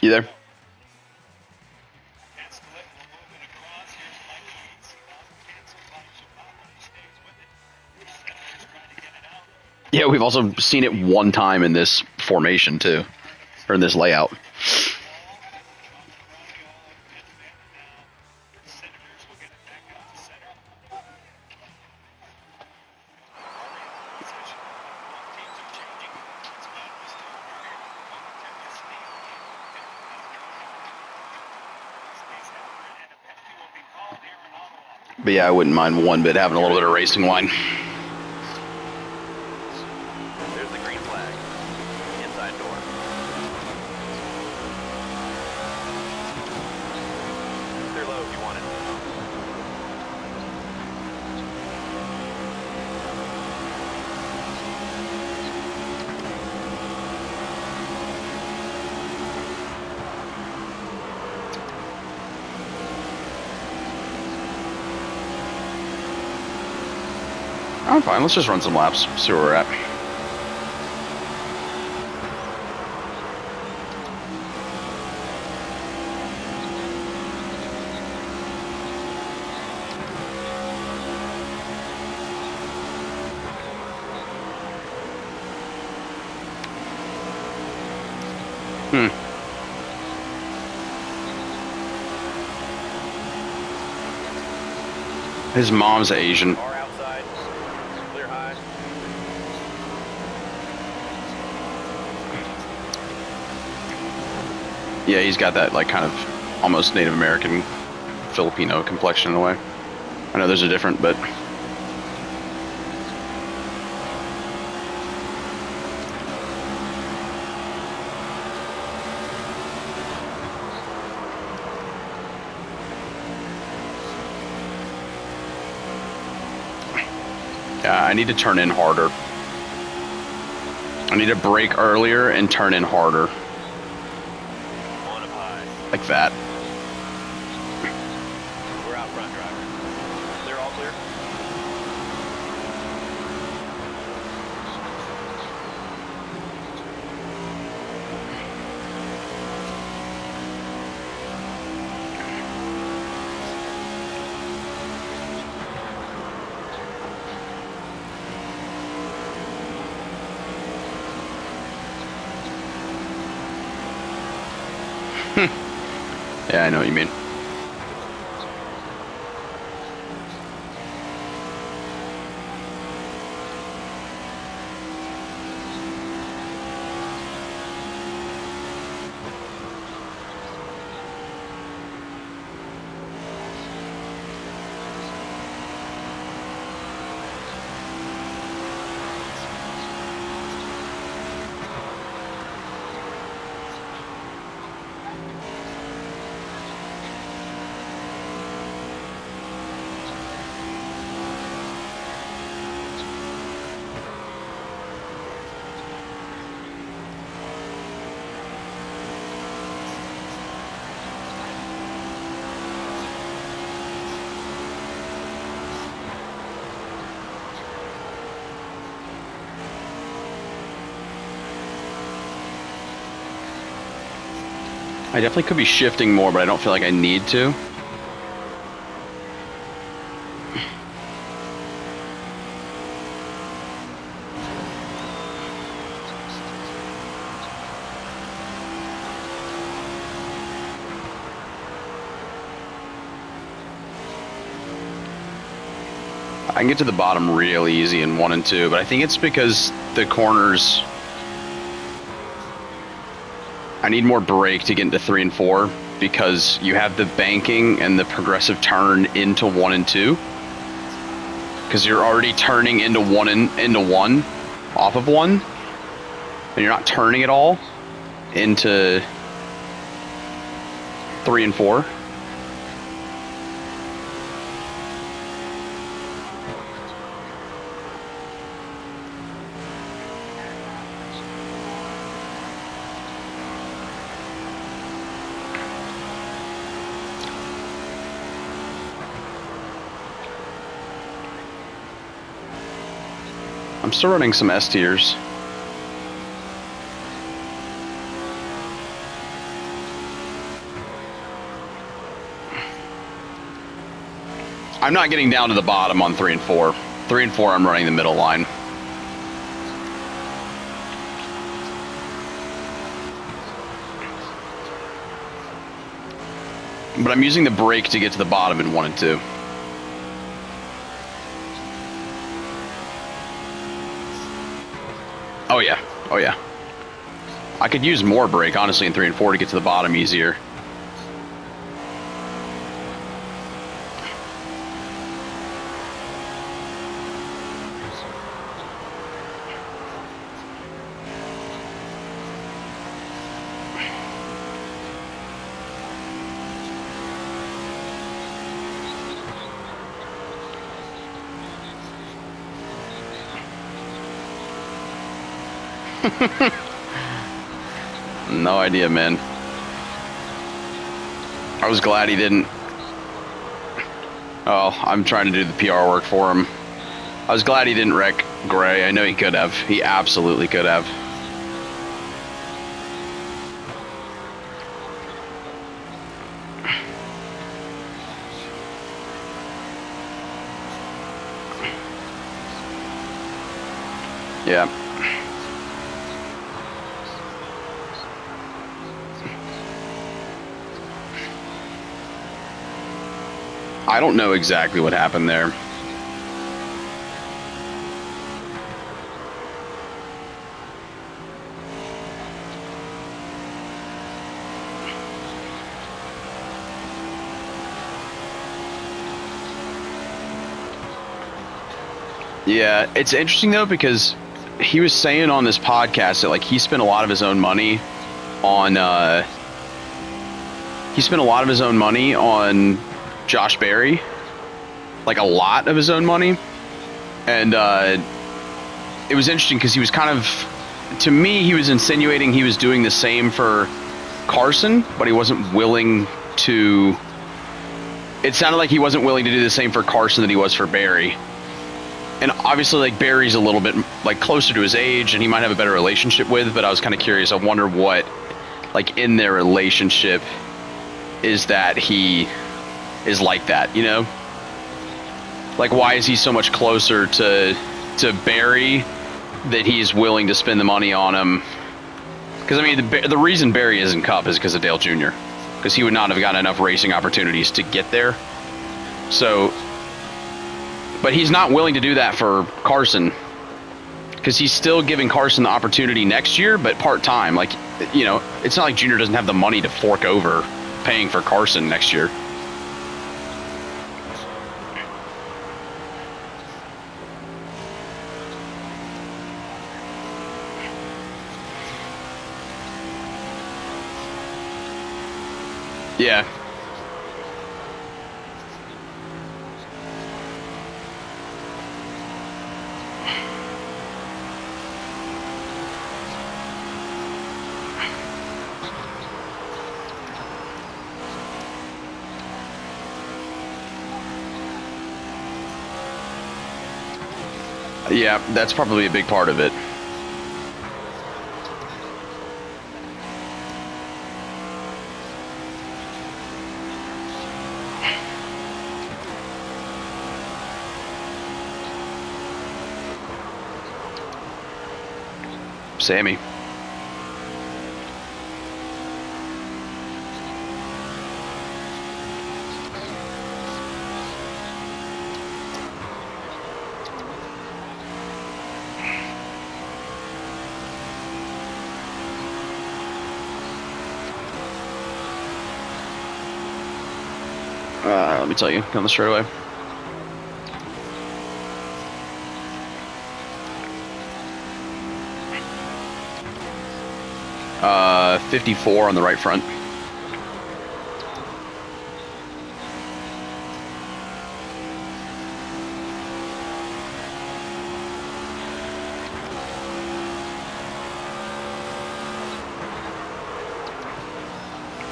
You there? Yeah, we've also seen it one time in this formation too, or in this layout. But yeah, I wouldn't mind one bit having a little bit of racing wine. There's the green flag. Inside door. Clear low if you want it. I'm fine. Let's just run some laps, see where we're at. His mom's Asian. Car outside. Clear high. Yeah, he's got that like kind of almost Native American Filipino complexion in a way. I know there's a different, but yeah, I need to turn in harder. I need to brake earlier and turn in harder. On up high. Like that. We're out front, driver. Clear, all clear. Yeah, I know what you mean. I definitely could be shifting more, but I don't feel like I need to. I can get to the bottom real easy in 1 and 2, but I think it's because the corners... I need more brake to get into 3 and 4 because you have the banking and the progressive turn into 1 and 2. Because you're already turning into 1 off of 1, and you're not turning at all into 3 and 4. I'm still running some S tiers. I'm not getting down to the bottom on 3 and 4. 3 and 4, I'm running the middle line. But I'm using the brake to get to the bottom in 1 and 2. Oh yeah, oh yeah. I could use more brake, honestly, in 3 and 4 to get to the bottom easier. No idea, man. I was glad he didn't. Oh, I'm trying to do the PR work for him. I was glad he didn't wreck Gray. I know he could have. He absolutely could have. Yeah. I don't know exactly what happened there. Yeah, it's interesting though because he was saying on this podcast that like he spent a lot of his own money on Josh Berry, like a lot of his own money, and it was interesting because he was kind of, to me, he was insinuating he was doing the same for Carson, but he wasn't willing to. It sounded like he wasn't willing to do the same for Carson that he was for Berry. And obviously, like, Barry's a little bit like closer to his age, and he might have a better relationship with. But I was kind of curious. I wonder what, like, in their relationship, is that he is like that. You know, like, why is he so much closer to Barry that he's willing to spend the money on him? Because I mean, the reason Barry isn't Cup is because of Dale Jr. Because he would not have gotten enough racing opportunities to get there. So. But he's not willing to do that for Carson because he's still giving Carson the opportunity next year, but part-time. Like, you know, it's not like Junior doesn't have the money to fork over paying for Carson next year. Yeah. Yeah, that's probably a big part of it. Sammy. Let me tell you, on the straightaway. 54 on the right front.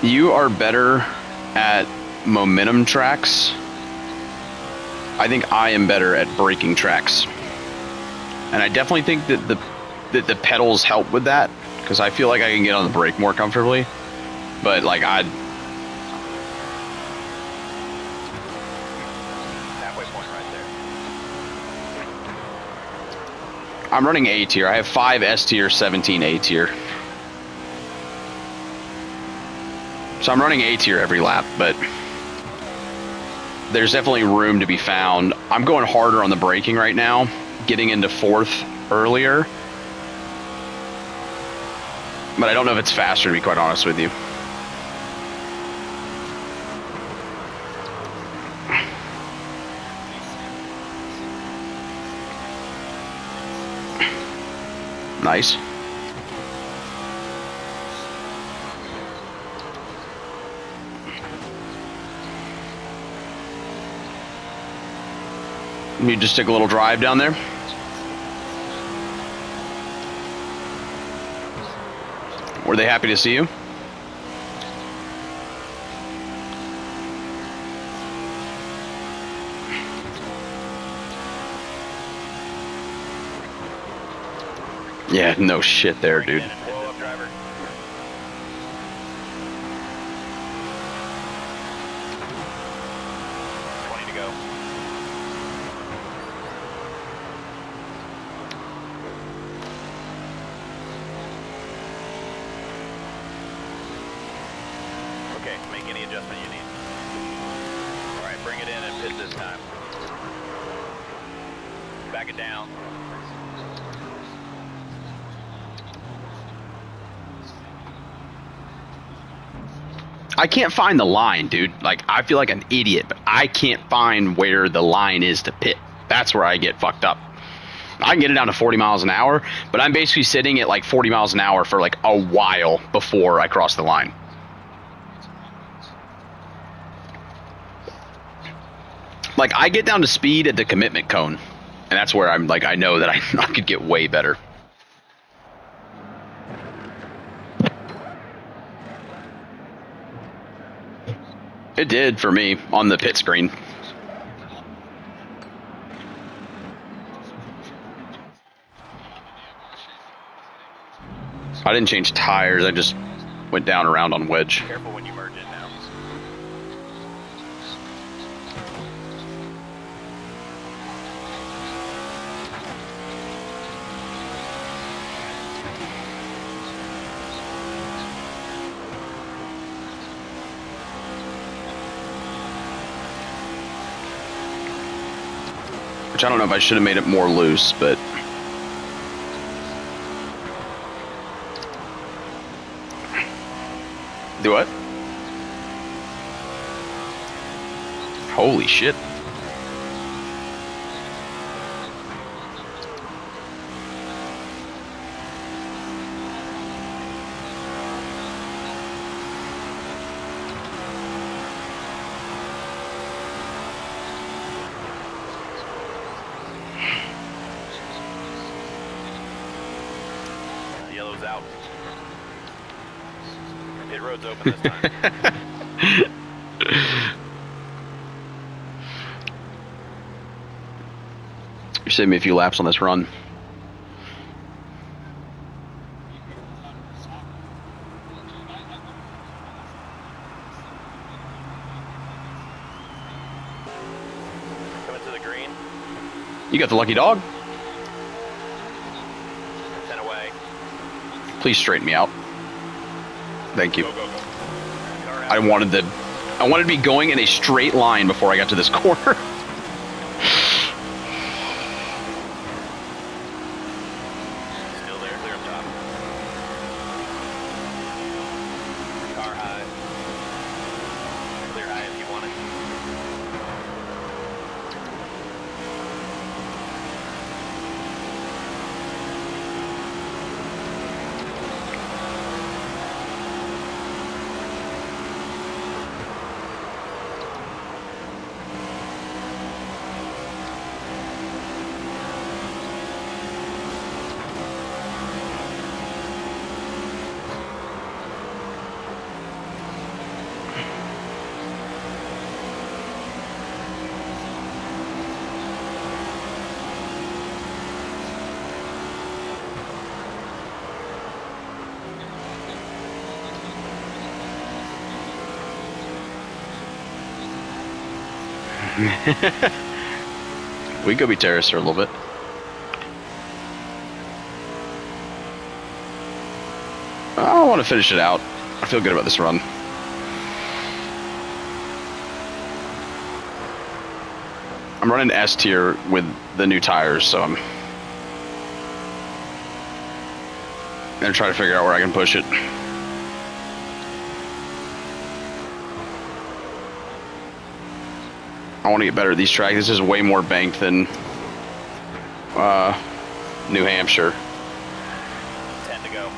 You are better at momentum tracks. I think I am better at braking tracks. And I definitely think that the pedals help with that, because I feel like I can get on the brake more comfortably. But like I'm running A tier. I have 5 S tier, 17 A tier. So I'm running A tier every lap, but there's definitely room to be found. I'm going harder on the braking right now, getting into 4th earlier. But I don't know if it's faster, to be quite honest with you. Nice. You just took a little drive down there. Were they happy to see you? Yeah, no shit there, dude. Blow up driver. To go. Okay, make any adjustment you need. All right, bring it in and pit this time. Back it down. I can't find the line, dude. Like, I feel like an idiot, but I can't find where the line is to pit. That's where I get fucked up. I can get it down to 40 miles an hour, but I'm basically sitting at like 40 miles an hour for like a while before I cross the line. Like, I get down to speed at the commitment cone, and that's where I'm like, I know that I could get way better. It did for me on the pit screen. I didn't change tires, I just went down around on wedge. Careful when you merge in now. Which I don't know if I should have made it more loose, but... Do what? Holy shit. Yellow's out. Pit road's open this time. You saved me a few laps on this run. Coming to the green. You got the lucky dog? 10 away. Please straighten me out. Thank you. Go, go, go. Car out. I wanted to be going in a straight line before I got to this corner. Still there, clear up top. Car high. Clear high if you want it. We could be terrorists for a little bit. I want to finish it out. I feel good about this run. I'm running S tier with the new tires, so I'm gonna try to figure out where I can push it. I want to get better at these tracks. This is way more banked than New Hampshire. 10 to go.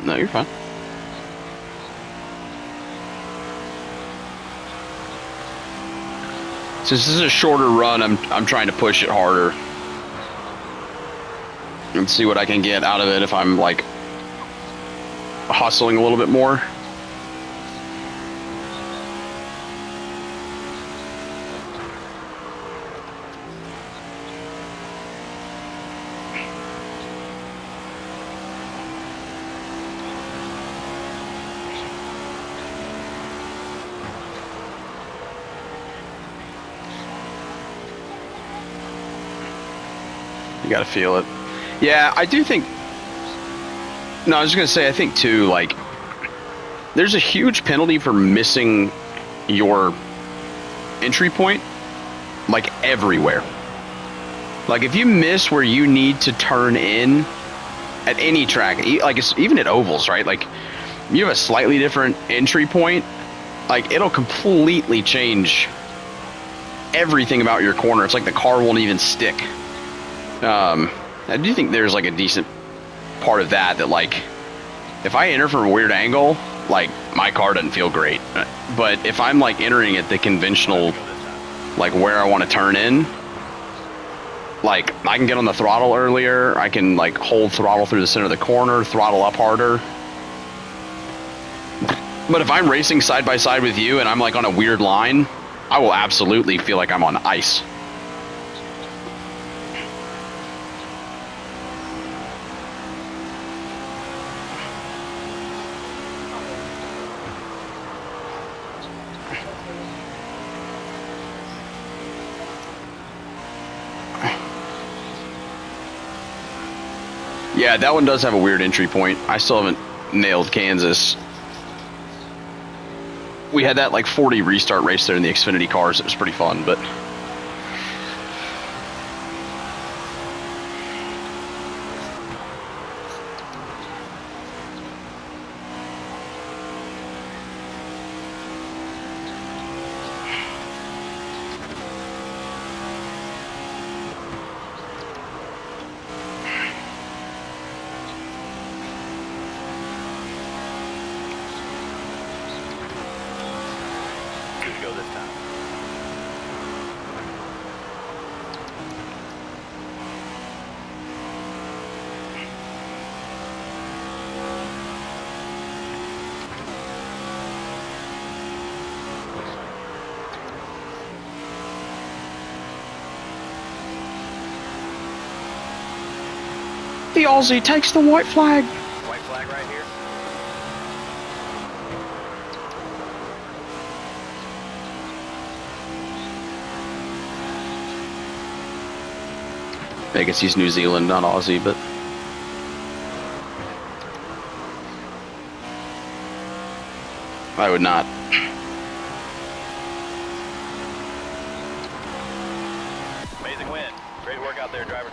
No, you're fine. Since this is a shorter run, I'm trying to push it harder and see what I can get out of it if I'm like hustling a little bit more. You gotta feel it. Yeah, I do think. No, I was just gonna say, I think too, like, there's a huge penalty for missing your entry point, like, everywhere. Like, if you miss where you need to turn in at any track, like, it's even at ovals, right? Like, you have a slightly different entry point, like, it'll completely change everything about your corner. It's like the car won't even stick. I do think there's like a decent part of that like, if I enter from a weird angle, like, my car doesn't feel great. But if I'm like entering at the conventional, like where I want to turn in, like, I can get on the throttle earlier. I can like hold throttle through the center of the corner, throttle up harder. But if I'm racing side by side with you and I'm like on a weird line, I will absolutely feel like I'm on ice. Yeah, that one does have a weird entry point. I still haven't nailed Kansas. We had that like 40 restart race there in the Xfinity cars. It was pretty fun, but Go this time. the Aussie takes the white flag. White flag right here. I guess he's New Zealand, not Aussie, but I would not. Amazing win. Great work out there, driver.